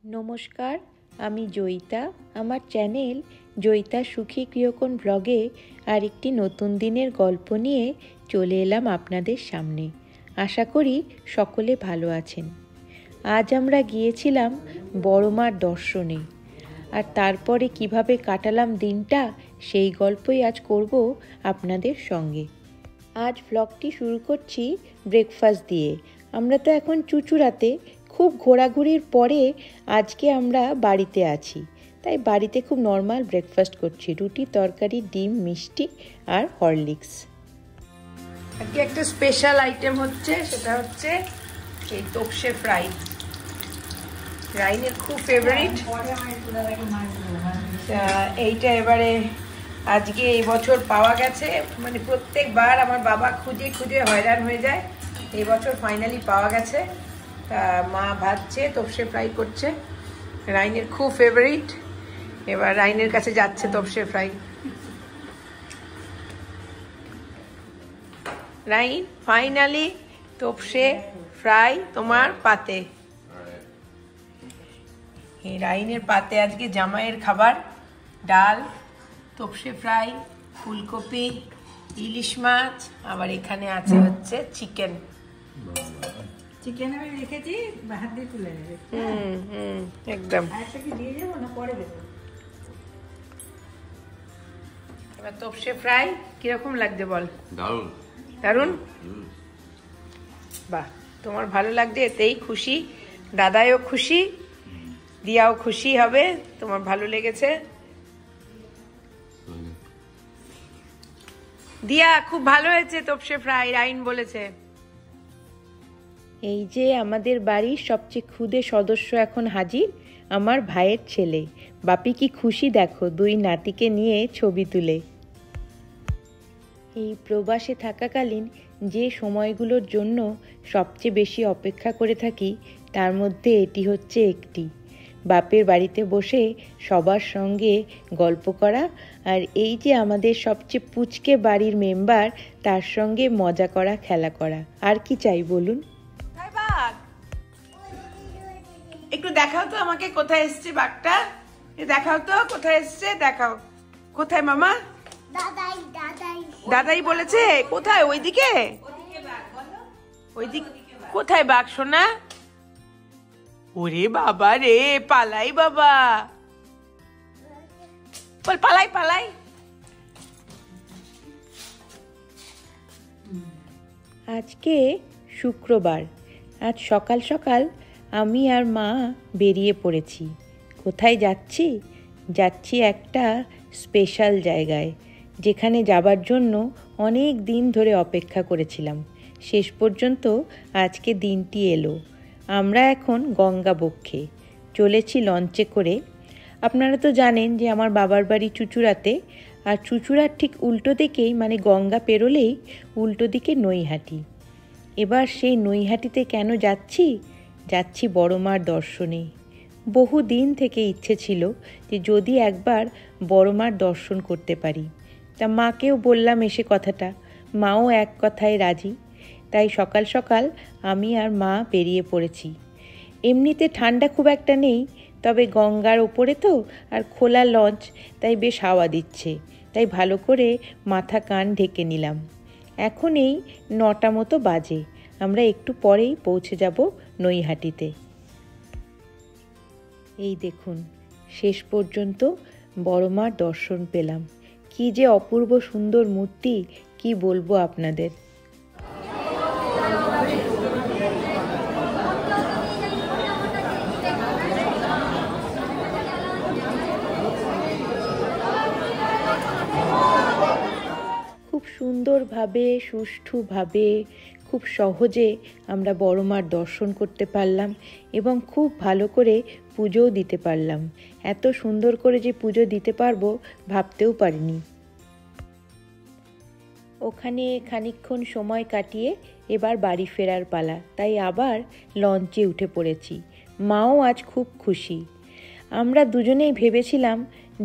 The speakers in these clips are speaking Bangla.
নমস্কার, আমি জয়িতা। আমার চ্যানেল জয়িতা সুখী গৃহকোণ ব্লগে আরেকটি নতুন দিনের গল্প নিয়ে চলে এলাম আপনাদের সামনে। আশা করি সকলে ভালো আছেন। আজ আমরা গিয়েছিলাম বড়মার দর্শনে, আর তারপরে কিভাবে কাটালাম দিনটা সেই গল্পই আজ করব আপনাদের সঙ্গে। আজ ব্লগটি শুরু করছি ব্রেকফাস্ট দিয়ে। আমরা তো এখন চুঁচুড়াতে, খুব ঘোরাঘুরির পরে আজকে আমরা বাড়িতে আছি, তাই বাড়িতে খুব নর্মাল ব্রেকফাস্ট করছি, রুটি তরকারি ডিম মিষ্টি আর হরলিক্স। আজকে একটা স্পেশাল আইটেম হচ্ছে, সেটা হচ্ছে এই তোপসে ফ্রাই। রাইনের খুব ফেভারিট এইটা। এবারে আজকে এই বছর পাওয়া গেছে, মানে প্রত্যেকবার আমার বাবা খুঁজে খুঁজে হয়রান হয়ে যায়, এই বছর ফাইনালি পাওয়া গেছে। তা মা ভাজছে, তোপসে ফ্রাই করছে, রাইনের খুব ফেভারিট। এবার রাইনের কাছে যাচ্ছে তোপসে ফ্রাই। রাইন, ফাইনালি তোপসে ফ্রাই তোমার পাতে। এই রাইনের পাতে আজকে জামাইয়ের খাবার, ডাল, তোপসে ফ্রাই, ফুলকপি, ইলিশ মাছ, আবার এখানে আছে হচ্ছে চিকেন। চিকেন আমি রেখেছি, হাত দিয়ে তুলে নেবে। একদম। আরেকটা কি দিয়ে যাবো না পরে দেবো? এবার তোপসে ফ্রাই কিরকম লাগছে বল? দারুণ। দারুণ? বাহ, তোমার ভালো লাগছে, এতেই খুশি। দাদাইও খুশি, দিয়াও খুশি হবে, তোমার ভালো লেগেছে। দিয়া খুব ভালো হয়েছে তোপসে ফ্রাই, রাইন বলেছে। এই যে আমাদের বাড়ির সবচেয়ে ক্ষুদে সদস্য এখন হাজির, আমার ভাইয়ের ছেলে। বাপি কি খুশি দেখো, দুই নাতিকে নিয়ে ছবি তুলে। এই প্রবাসে থাকাকালীন যে সময়গুলোর জন্য সবচেয়ে বেশি অপেক্ষা করে থাকি, তার মধ্যে এটি হচ্ছে একটি। বাপের বাড়িতে বসে সবার সঙ্গে গল্প করা, আর এই যে আমাদের সবচেয়ে পুচকে বাড়ির মেম্বার, তার সঙ্গে মজা করা, খেলা করা। আর কি চাই বলুন? একটু দেখাও তো আমাকে কোথায় এসছে বাঘটা, দেখাও তো কোথায় এসছে, দেখাও কোথায় মামা। দাদাই বলেছে কোথায়? ওইদিকে, ওইদিকে কোথায় বাঘ সোনা? ওরে বাবা রে, পালাই বাবা, বল পালাই পালাই। আজকে শুক্রবার, আজ সকাল সকাল আমি আর মা বেরিয়ে পড়েছি। কোথায় যাচ্ছি? যাচ্ছি একটা স্পেশাল জায়গায়, যেখানে যাবার জন্য অনেক দিন ধরে অপেক্ষা করেছিলাম। শেষ পর্যন্ত আজকে দিনটি এলো। আমরা এখন গঙ্গাবক্ষে চলেছি লঞ্চে করে। আপনারা তো জানেন যে আমার বাবার বাড়ি চুঁচুড়াতে, আর চুঁচুড়ার ঠিক উল্টো দিকেই, মানে গঙ্গা পেরোলেই উল্টো দিকে নৈহাটি। এবার সেই নৈহাটিতে কেন যাচ্ছি? যাচ্ছি বড়মার দর্শনে। বহু দিন থেকে ইচ্ছে ছিল যে যদি একবার বড়মার দর্শন করতে পারি। তা মাকেও বললাম এসে কথাটা, মাও এক কথায় রাজি। তাই সকাল সকাল আমি আর মা বেরিয়ে পড়েছি। এমনিতে ঠান্ডা খুব একটা নেই, তবে গঙ্গার ওপরে তো আর খোলা লঞ্চ, তাই বেশ হাওয়া দিচ্ছে, তাই ভালো করে মাথা কান ঢেকে নিলাম। এখন এই 9টা মতো বাজে, আমরা একটু পরেই পৌঁছে যাব নৈহাটিতে। এই দেখুন, শেষ পর্যন্ত বড়মার দর্শন পেলাম। কি যে অপূর্ব সুন্দর মূর্তি, কি বলবো আপনাদের। খুব সুন্দরভাবে, সুষ্ঠুভাবে, খুব সহজে আমরা বড়মার দর্শন করতে পারলাম এবং খুব ভালো করে পুজোও দিতে পারলাম। এত সুন্দর করে যে পুজো দিতে পারবো ভাবতেও পারিনি। ওখানে খানিকক্ষণ সময় কাটিয়ে এবার বাড়ি ফেরার পালা, তাই আবার লঞ্চে উঠে পড়েছি। মাও আজ খুব খুশি। আমরা দুজনেই ভেবেছিলাম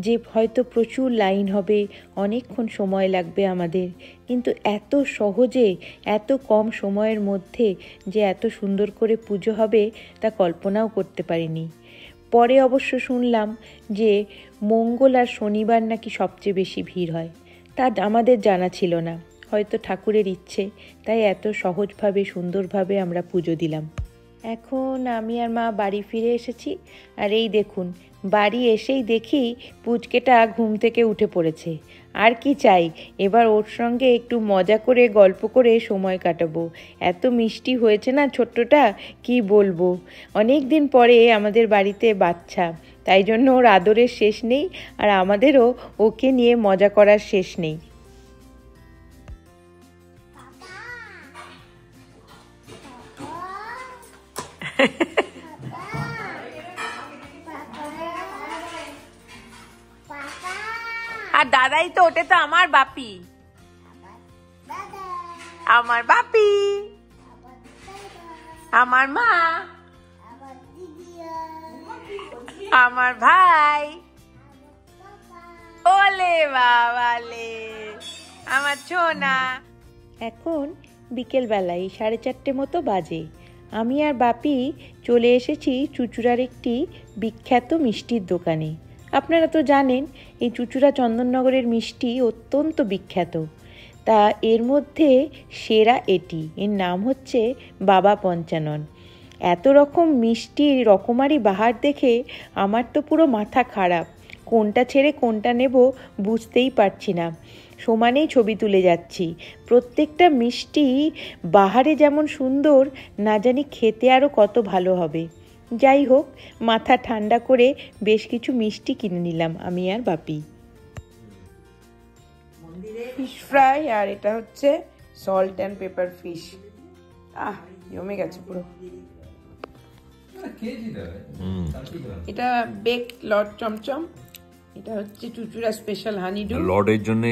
যে হয়তো প্রচুর লাইন হবে, অনেকক্ষণ সময় লাগবে আমাদের, কিন্তু এত সহজে, এত কম সময়ের মধ্যে যে এত সুন্দর করে পুজো হবে তা কল্পনাও করতে পারিনি। পরে অবশ্য শুনলাম যে মঙ্গল আর শনিবার নাকি সবচেয়ে বেশি ভিড় হয়। তা আমাদের জানা ছিল না, হয়তো ঠাকুরের ইচ্ছে, তাই এত সহজভাবে সুন্দরভাবে আমরা পুজো দিলাম। এখন আমি আর মা বাড়ি ফিরে এসেছি, আর এই দেখুন বাড়ি এসেই দেখি পুচকেটা ঘুম থেকে উঠে পড়েছে। আর কি চাই, এবার ওর সঙ্গে একটু মজা করে গল্প করে সময় কাটাবো। এত মিষ্টি হয়েছে না ছোট্টটা, কি বলবো। অনেক দিন পরে আমাদের বাড়িতে বাচ্চা, তাই জন্য ওর আদরের শেষ নেই, আর আমাদেরও ওকে নিয়ে মজা করার শেষ নেই। আর দাদাই তো, ওটা তো আমার বাপি, আমার বাপি, আমার মা, আমার ভাই, ওলে বাবালে আমার ছোনা। এখন বিকেলবেলায় 4:30 মতো বাজে। আমি আর বাপি চলে এসেছি চুঁচুড়ার একটি বিখ্যাত মিষ্টির দোকানে। আপনারা তো জানেন এই চুঁচুড়া চন্দননগরের মিষ্টি অত্যন্ত বিখ্যাত। তা এর মধ্যে সেরা এটি, এর নাম হচ্ছে বাবা পঞ্চানন। এত রকম মিষ্টির রকমারি বাহার দেখে আমার তো পুরো মাথা খারাপ, কোনটা ছেড়ে কোনটা নেব বুঝতেই পারছি না। সমানেই ছবি তুলে যাচ্ছি। প্রত্যেকটা মিষ্টি বাহারে যেমন সুন্দর, না জানি খেতে আরও কত ভালো হবে। যাই হোক, মাথা ঠান্ডা করে বেশ কিছু মিষ্টি কিনে নিলাম আমি আর বাপি। ফিশ ফ্রাই, আর এটা হচ্ছে সল্ট অ্যান্ড পেপার ফিশ। জমে গেছে পুরো। এটা বেক লর্ড চমচম, এটা হচ্ছে চুচুড়া স্পেশাল হানিডু। লর্ডের জন্য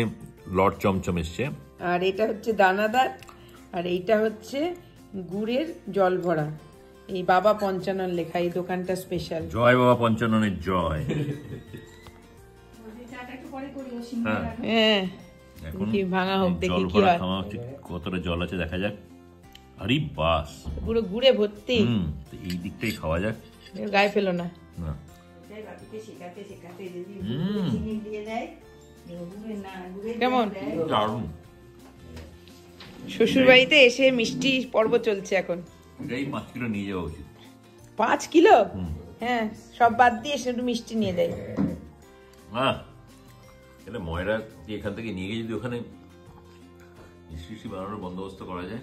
লর্ড চমচম এসছে। আর এটা হচ্ছে দানাদার, আর এইটা হচ্ছে গুড়ের জল ভরা। এই বাবা পঞ্চানন লেখা, এই দোকানটা স্পেশাল। জয় বাবা পঞ্চাননের জয়। হ্যাঁ, এখন কি ভাঙা হোক, দেখি জল কি ভরা হয়। খাওয়া উচিত, কতটা জল আছে দেখা যাক। আরে বাস, পুরো গুড়ে ভর্তি। তো এই দিকটাই খাওয়া যাক। গায়ে ফেলো না। না, কেমন? দারুণ। শ্বশুর বাড়িতে এসে মিষ্টি পর্ব চলছে এখন। এটাই 5 কিলো নিয়ে যাওয়া উচিত। 5 কিলো? হ্যাঁ, সব বাদ দিয়ে এসে একটু মিষ্টি নিয়ে যাই। এটা ময়রা এখান থেকে নিয়ে গিয়ে যদি ওখানে মিষ্টি বানানোর বন্দোবস্ত করা যায়,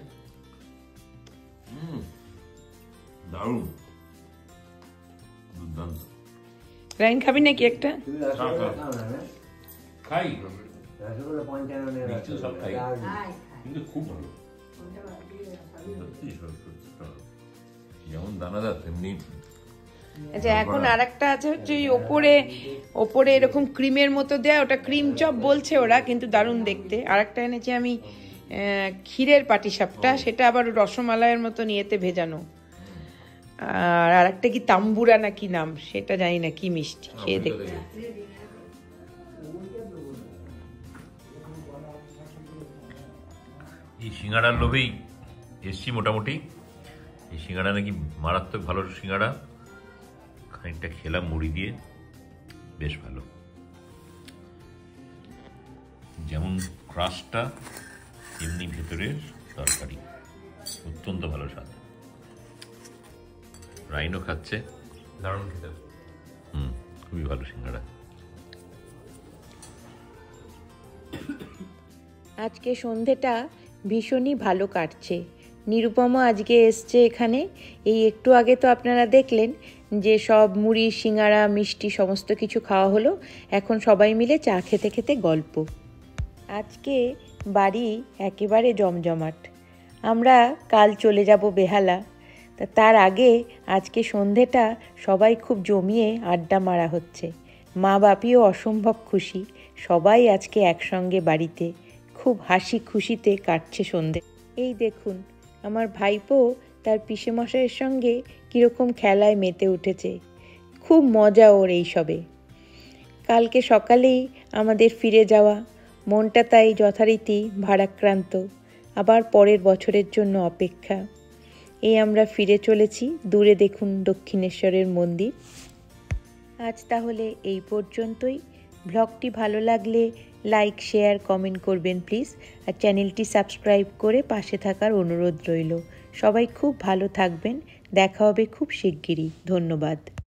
দারুণ, দুর্দান্ত। রাইন খাবি নাকি একটা? খাই, মিষ্টি সব খাই, কিন্তু খুব ভালো। যেমন দানাদার তেমনি। আচ্ছা, এখন আর একটা আছে হচ্ছে ওই ওপরে এরকম ক্রিমের মতো দেয়া, ওটা ক্রিম চপ বলছে ওরা, কিন্তু দারুণ দেখতে। আর একটা এনেছি আমি ক্ষীরের পাটিসাপটা, সেটা আবার রসমালাইয়ের মতো নিয়েতে ভেজানো। আর একটা কি তাম্বুরা না কি নাম, সেটা জানি না, কি মিষ্টি, খেয়ে দেখতে। এই সিঙ্গাড়ার লোভেই এসছি মোটামুটি। এই সিঙ্গাড়া নাকি মারাত্মক ভালো সিঙ্গাড়া। খানিকটা খেলাম মুড়ি দিয়ে, বেশ ভালো। যেমন ক্রাস্টটা তেমনি ভেতরের তরকারি, অত্যন্ত ভালো স্বাদ। রাইনও খাচ্ছে, দারুণ খেতে। খুবই ভালো সিঙ্গাড়া। আজকে সন্ধেটা ভীষণই ভালো কাটছে। নিরুপমা আজকে এসছে এখানে। এই একটু আগে তো আপনারা দেখলেন যে সব মুড়ি, সিঙ্গাড়া, মিষ্টি সমস্ত কিছু খাওয়া হলো। এখন সবাই মিলে চা খেতে খেতে গল্প। আজকে বাড়ি একেবারে জমজমাট। আমরা কাল চলে যাব বেহালা। তার আগে আজকে সন্ধেটা সবাই খুব জমিয়ে আড্ডা মারা হচ্ছে। মা বাপিও অসম্ভব খুশি, সবাই আজকে একসঙ্গে বাড়িতে। খুব হাসি খুশিতে কাটছে সন্ধে। এই দেখুন আমার ভাইপো তার পিসেমশাইয়ের সঙ্গে কীরকম খেলায় মেতে উঠেছে। খুব মজা ওর এইসবে। কালকে সকালেই আমাদের ফিরে যাওয়া, মনটা তাই যথারীতি ভারাক্রান্ত। আবার পরের বছরের জন্য অপেক্ষা। এই আমরা ফিরে চলেছি। দূরে দেখুন দক্ষিণেশ্বরের মন্দির। আজ তাহলে এই পর্যন্তই। ব্লগটি ভালো লাগলে লাইক, শেয়ার, কমেন্ট করবেন প্লিজ। আর চ্যানেলটি সাবস্ক্রাইব করে পাশে থাকার অনুরোধ রইল। সবাই খুব ভালো থাকবেন। দেখা হবে খুব শিগগিরই। ধন্যবাদ।